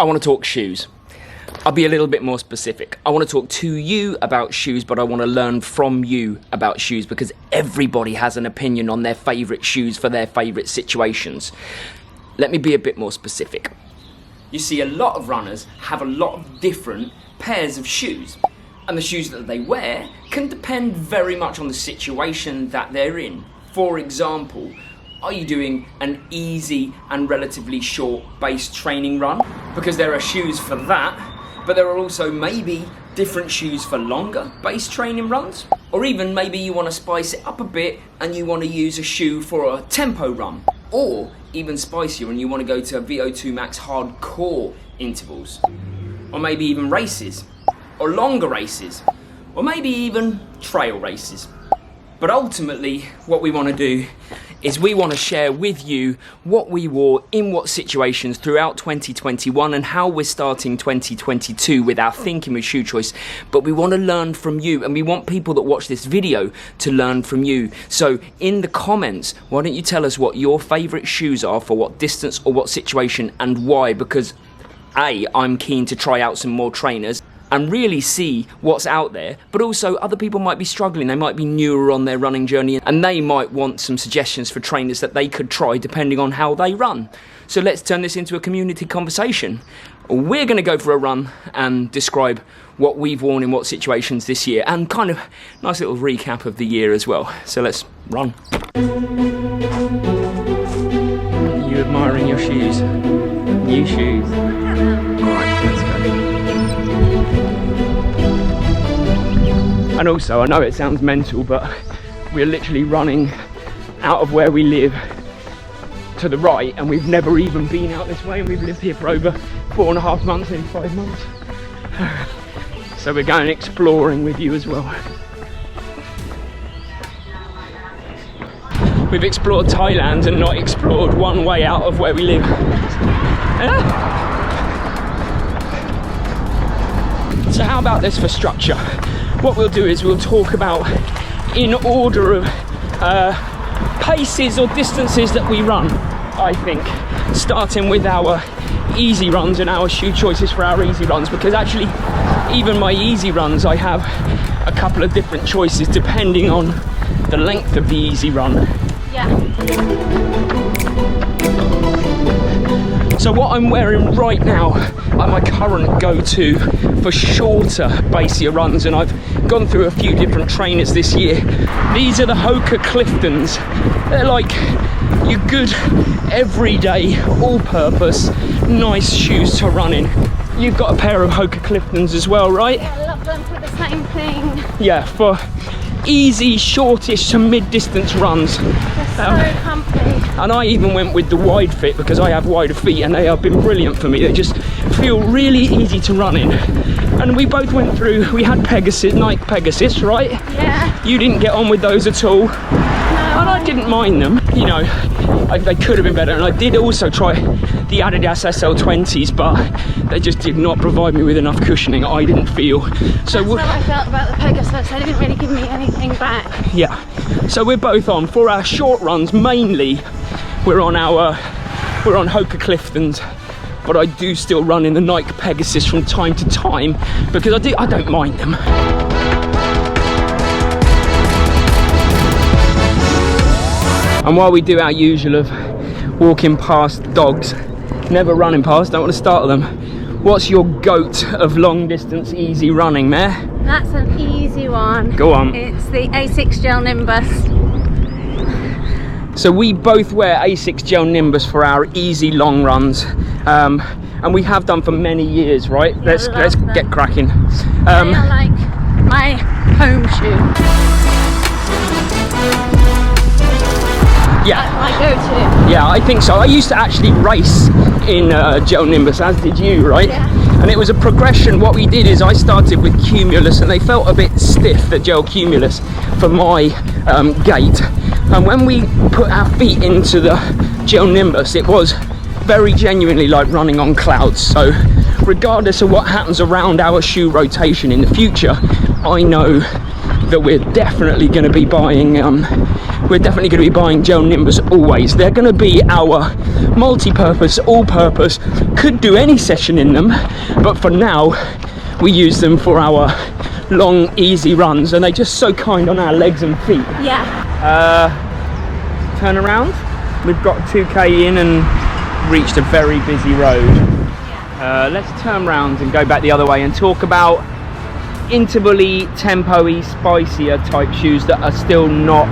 I want to talk shoes. I'll be a little bit more specific. I want to talk to you about shoes, but I want to learn from you about shoes because everybody has an opinion on their favourite shoes for their favourite situations. Let me be a bit more specific. You see, a lot of runners have a lot of different pairs of shoes, and the shoes that they wear can depend very much on the situation that they're in. For example, are you doing an easy and relatively short base training run? Because there are shoes for that, but there are also maybe different shoes for longer base training runs. Or even maybe you want to spice it up a bit and you want to use a shoe for a tempo run. Or even spicier and you want to go to VO2 max hardcore intervals. Or maybe even races. Or longer races. Or maybe even trail races. But ultimately, what we want to do is we want to share with you what we wore in what situations throughout 2021 and how we're starting 2022 with our thinking with shoe choice. But we want to learn from you, and we want people that watch this video to learn from you. So in the comments, why don't you tell us what your favourite shoes are for what distance or what situation and why? Because A, I'm keen to try out some more trainers and really see what's out there, but also other people might be struggling, they might be newer on their running journey, and they might want some suggestions for trainers that they could try depending on how they run. So let's turn this into a community conversation. We're going to go for a run and describe what we've worn in what situations this year, and kind of nice little recap of the year as well. So let's run. You admiring your shoes? New shoes. Alright, let's go. And also, I know it sounds mental, but we're literally running out of where we live to the right, and we've never even been out this way, and we've lived here for over 4.5 months, maybe 5 months. So we're going exploring with you as well. We've explored Thailand and not explored one way out of where we live. So how about this for structure? What we'll do is we'll talk about in order of paces or distances that we run, I think, starting with our easy runs and our shoe choices for our easy runs, because actually even my easy runs I have a couple of different choices depending on the length of the easy run. Yeah. So what I'm wearing right now are my current go-to for shorter, basier runs, and I've gone through a few different trainers this year. These are the Hoka Cliftons. They're like your good, everyday, all-purpose, nice shoes to run in. You've got a pair of Hoka Cliftons as well, right? Yeah, I love them for the same thing. Yeah, for easy, shortish to mid-distance runs. They're so comfy. And I even went with the wide fit because I have wider feet, and they have been brilliant for me. They just feel really easy to run in. And we both went through, we had Pegasus, Nike Pegasus, right? Yeah. You didn't get on with those at all. No. And I didn't mind them, you know, they could have been better. And I did also try the Adidas SL20s, but they just did not provide me with enough cushioning, I didn't feel. So that's how I felt about the Pegasus. They didn't really give me anything back. Yeah, so we're both on, for our short runs mainly, we're on Hoka Cliftons, but I do still run in the Nike Pegasus from time to time because I don't mind them. And while we do our usual of walking past dogs, never running past, don't want to startle them, what's your goat of long distance easy running, Mare? That's an easy one. Go on. It's the A6 Gel Nimbus. So we both wear A6 Gel Nimbus for our easy long runs, and we have done for many years, right? Yeah, let's get cracking. They are like my home shoe. Yeah, Like my go-to. yeah, I think so. I used to actually race in Gel Nimbus, as did you, right? Yeah. And it was a progression. What we did is I started with Cumulus, and they felt a bit stiff, the Gel Cumulus, for my gait. And when we put our feet into the Gel Nimbus, it was very genuinely like running on clouds. So regardless of what happens around our shoe rotation in the future, I know that we're definitely going to be buying we're definitely going to be buying gel Nimbus always. They're going to be our multi-purpose, all-purpose, could do any session in them, but for now we use them for our long, easy runs, and they're just so kind on our legs and feet. Yeah. Turn around. We've got 2k in and reached a very busy road. Let's turn around and go back the other way and talk about interval-y, tempo-y, spicier type shoes that are still not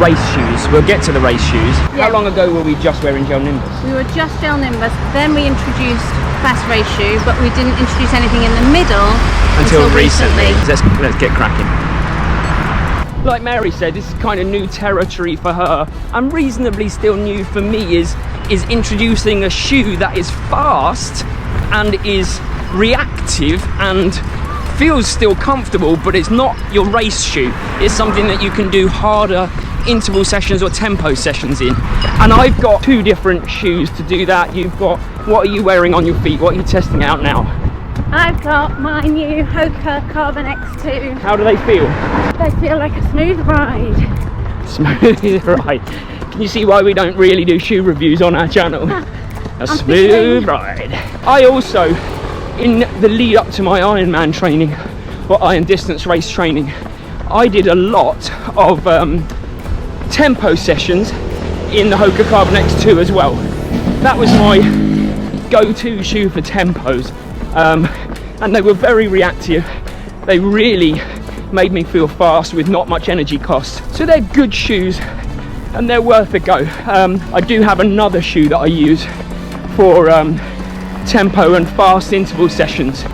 race shoes. We'll get to the race shoes. Yeah. How long ago were we just wearing gel Nimbus? We were just gel Nimbus, then we introduced fast race shoe, but we didn't introduce anything in the middle until recently. Let's get cracking. Like Mary said, this is kind of new territory for her, and reasonably still new for me is introducing a shoe that is fast and is reactive and feels still comfortable, but it's not your race shoe. It's something that you can do harder interval sessions or tempo sessions in. And I've got two different shoes to do that. You've got, what are you wearing on your feet? What are you testing out now? I've got my new Hoka Carbon X2. How do they feel? They feel like a smooth ride. Smooth ride. Can you see why we don't really do shoe reviews on our channel? A smooth ride. I also, in the lead up to my Ironman training, or Iron Distance race training, I did a lot of tempo sessions in the Hoka Carbon X2 as well. That was my go-to shoe for tempos, and they were very reactive. They really made me feel fast with not much energy cost. So they're good shoes and they're worth a go. I do have another shoe that I use for tempo and fast interval sessions.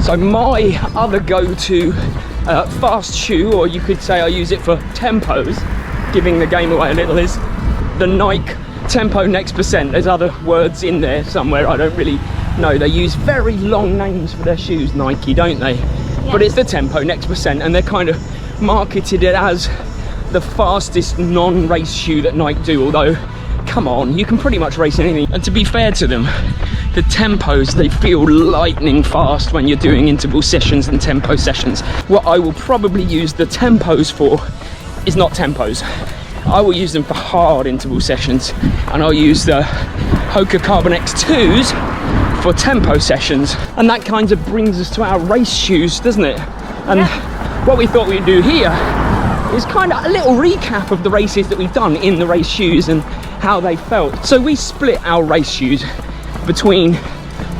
So my other go-to fast shoe, or you could say I use it for tempos, giving the game away a little, is the Nike Tempo Next Percent. There's other words in there somewhere, I don't really know. They use very long names for their shoes, Nike, don't they? Yeah. But it's the Tempo Next Percent, and they're kind of marketed it as the fastest non-race shoe that Nike do, although come on, you can pretty much race anything. And to be fair to them, the tempos, they feel lightning fast when you're doing interval sessions and tempo sessions. What I will probably use the tempos for is not tempos. I will use them for hard interval sessions, and I'll use the Hoka Carbon X2s for tempo sessions. And that kind of brings us to our race shoes, doesn't it? And what we thought we'd do here is kind of a little recap of the races that we've done in the race shoes and how they felt. So we split our race shoes between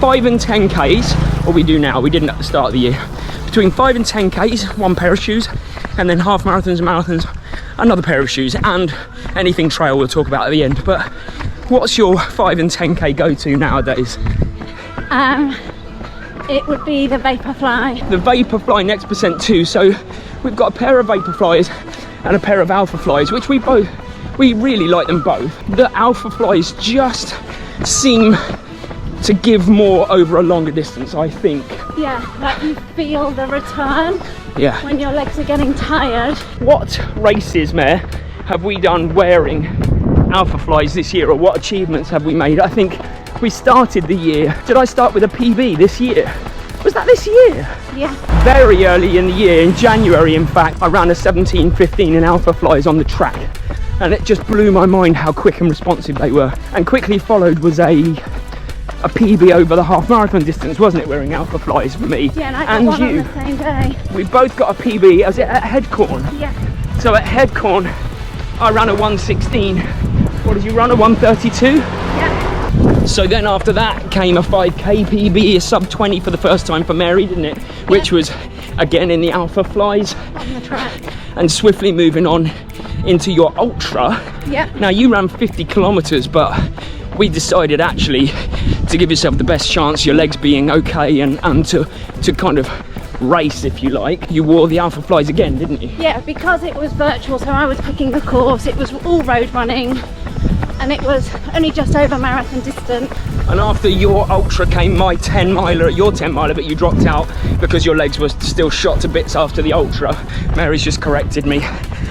5 and 10Ks, or we do now, we didn't at the start of the year. Between 5 and 10Ks, one pair of shoes, and then half marathons and marathons, another pair of shoes, and anything trail we'll talk about at the end. But what's your 5 and 10K go-to nowadays? It would be the Vaporfly. The Vaporfly Next Percent 2. So we've got a pair of Vaporflies and a pair of Alpha Flies, which we really like them both. The Alpha Flies just seem to give more over a longer distance, I think. Yeah, like you feel the return. Yeah. When your legs are getting tired. What races, Mare, have we done wearing Alpha Flies this year, or what achievements have we made? I think we started the year. Did I start with a PB this year? Was that this year? Yeah. Very early in the year, in January in fact, I ran a 17:15 in Alpha Flies on the track, and it just blew my mind how quick and responsive they were. And quickly followed was a PB over the half marathon distance, wasn't it, wearing Alpha Flies for me? Yeah, and I got one you. on the same day. We both got a PB. Was it at Headcorn? Yeah. So at Headcorn, I ran a 1:16. What did you run, a 1:32? Yeah. So then after that came a 5k PB, a sub 20 for the first time for Mary, didn't it? Which was again in the Alpha Flies. On the track. And swiftly moving on into your ultra. Yeah. Now you ran 50 kilometers, but we decided actually to give yourself the best chance, your legs being okay, and to kind of race, if you like. You wore the Alpha Flies again, didn't you? Yeah, because it was virtual, so I was picking the course. It was all road running, and it was only just over marathon distance. And after your ultra came my 10 miler at your 10 miler, but you dropped out because your legs were still shot to bits after the ultra. Mary's just corrected me.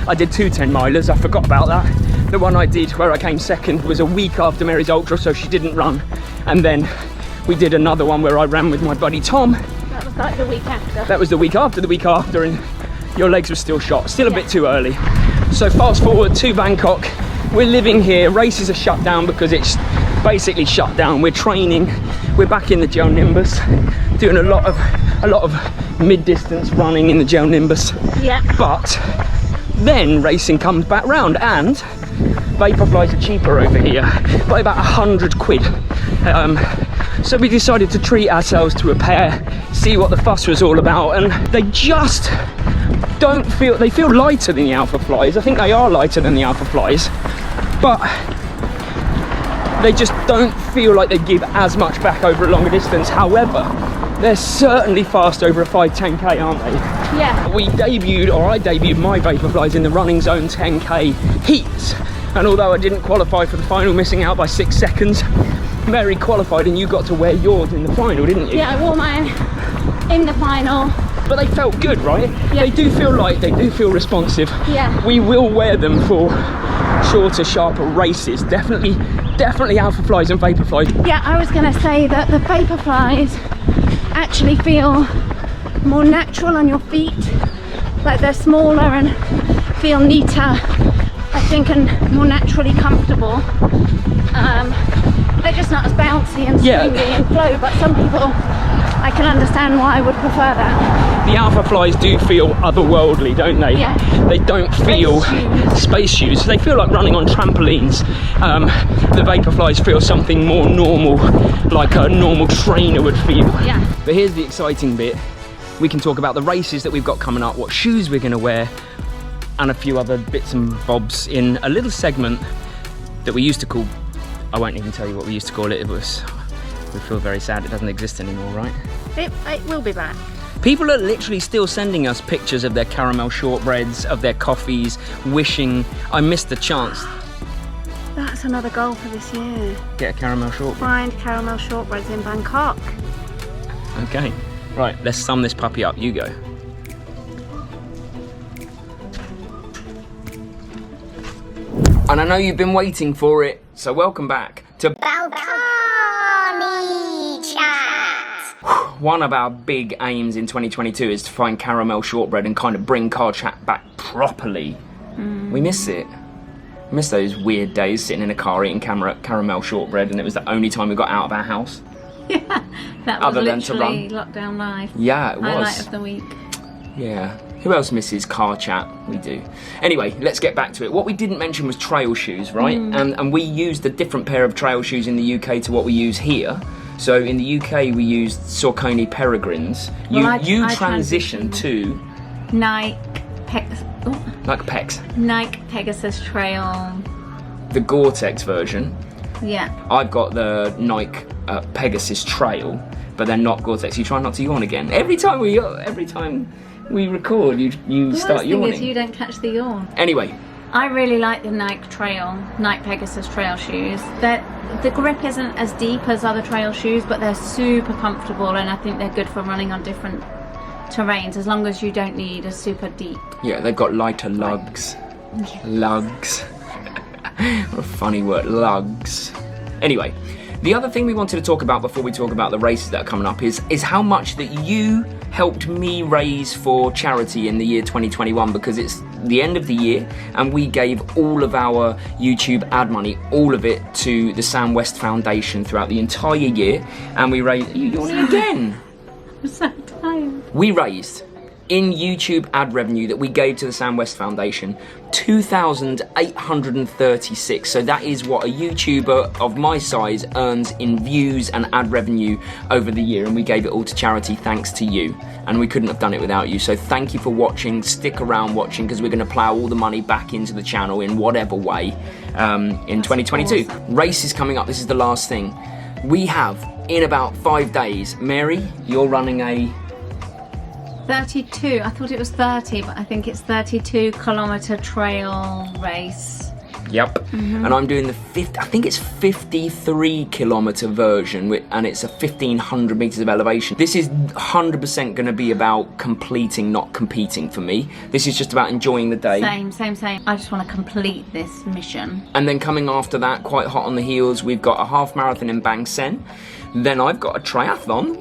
I did 2 10 milers, I forgot about that. The one I did where I came second was a week after Mary's ultra, so she didn't run. And then we did another one where I ran with my buddy Tom. That was like the week after. That was the week after, and your legs were still shot, still a bit too early. So fast forward to Bangkok. We're living here. Races are shut down because it's basically shut down. We're training. We're back in the Gel Nimbus, doing a lot of mid-distance running in the Gel Nimbus. Yeah. But then racing comes back round, and Vaporflies are cheaper over here by about 100 quid. So we decided to treat ourselves to a pair, see what the fuss was all about, and they just don't feel, they feel lighter than the Alpha Flies. I think they are lighter than the Alpha Flies, but they just don't feel like they give as much back over a longer distance. However, they're certainly fast over a 5-10k, aren't they? Yeah. I debuted my Vaporflies in the Running Zone 10k heats, and although I didn't qualify for the final, missing out by 6 seconds, Mary qualified and you got to wear yours in the final, didn't you? Yeah, I wore mine in the final. But they felt good, right? Yeah. They do feel light, they do feel responsive. Yeah. We will wear them for shorter, sharper races. Definitely Alpha Flies and Vaporflies. Yeah, I was going to say that the Vaporflies actually feel more natural on your feet. Like they're smaller and feel neater, I think, and more naturally comfortable. They're just not as bouncy and springy and flow, but some people, I can understand why I would prefer that. The Alpha Flies do feel otherworldly, don't they? Yeah. They don't feel space shoes. They feel like running on trampolines. The Vaporflies feel something more normal, like a normal trainer would feel. Yeah. But here's the exciting bit. We can talk about the races that we've got coming up, what shoes we're going to wear, and a few other bits and bobs in a little segment that we used to call, I won't even tell you what we used to call it. We feel very sad it doesn't exist anymore, right? It will be back. People are literally still sending us pictures of their caramel shortbreads, of their coffees, wishing I missed the chance. That's another goal for this year. Get a caramel shortbread. Find caramel shortbreads in Bangkok. Okay, right, let's sum this puppy up. You go. And I know you've been waiting for it, so welcome back to Balcony Chat. One of our big aims in 2022 is to find caramel shortbread and kind of bring car chat back properly. We miss it. I miss those weird days sitting in a car eating caramel shortbread, and it was the only time we got out of our house. Yeah, that was Other than to literally run. lockdown life. Yeah, it was. Highlight of the week. Yeah. Who else misses car chat? We do. Anyway, let's get back to it. What we didn't mention was trail shoes, right? And we used a different pair of trail shoes in the UK to what we use here. So in the UK we used Saucony Peregrines. Well, I transitioned to Nike Pegasus Trail. the Gore-Tex version. Yeah. I've got the Nike Pegasus Trail, but they're not Gore-Tex. You try not to yawn again. Every time we record, you The start worst thing yawning. is you don't catch the yawn. Anyway, I really like the Nike Pegasus Trail shoes. The grip isn't as deep as other trail shoes, but they're super comfortable, and I think they're good for running on different terrains, as long as you don't need a super deep. yeah, they've got lighter lugs. Lugs. What a funny word, lugs. Anyway, the other thing we wanted to talk about before we talk about the races that are coming up is how much that you helped me raise for charity in the year 2021, because it's the end of the year and we gave all of our YouTube ad money, all of it, to the Sam West Foundation throughout the entire year, and we raised... Are you yawning again? I'm so tired. We raised, in YouTube ad revenue that we gave to the Sam West Foundation, 2,836. So that is what a YouTuber of my size earns in views and ad revenue over the year, and we gave it all to charity thanks to you, and we couldn't have done it without you. So thank you for watching. Stick around watching, because we're going to plough all the money back into the channel in whatever way in 2022. Awesome. Race is coming up. This is the last thing. We have, in about 5 days, Mary, you're running a... 32. I thought it was 30, but I think it's 32-kilometer trail race. Yep. And I'm doing the 53-kilometer version, and it's a 1,500 meters of elevation. This is 100% going to be about completing, not competing for me. This is just about enjoying the day. Same. I just want to complete this mission. And then coming after that, quite hot on the heels, we've got a half marathon in Bang Sen. Then I've got a triathlon.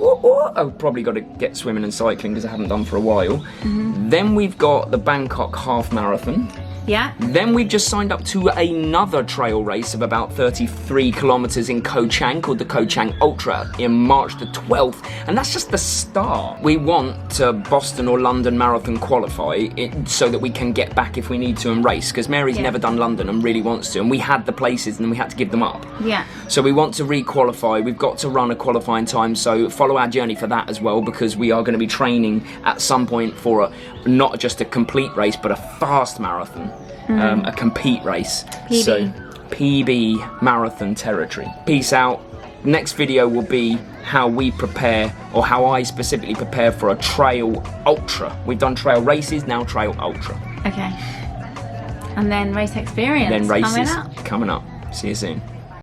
I've probably got to get swimming and cycling because I haven't done for a while. Then we've got the Bangkok half marathon. Yeah. Then we've just signed up to another trail race of about 33 kilometers in Ko Chang called the Ko Chang Ultra in March the 12th. And that's just the start. We want to Boston or London Marathon qualify so that we can get back if we need to and race. Because Mary's never done London and really wants to. And we had the places and we had to give them up. Yeah. So we want to re-qualify. We've got to run a qualifying time. So follow our journey for that as well, because we are going to be training at some point for not just a complete race, but a fast marathon. A compete race. PB. So PB marathon territory. Peace out. Next video will be how we prepare, or how I specifically prepare for a trail ultra. We've done trail races, now trail ultra. Okay. And then race experience Then races coming up. coming up. See you soon.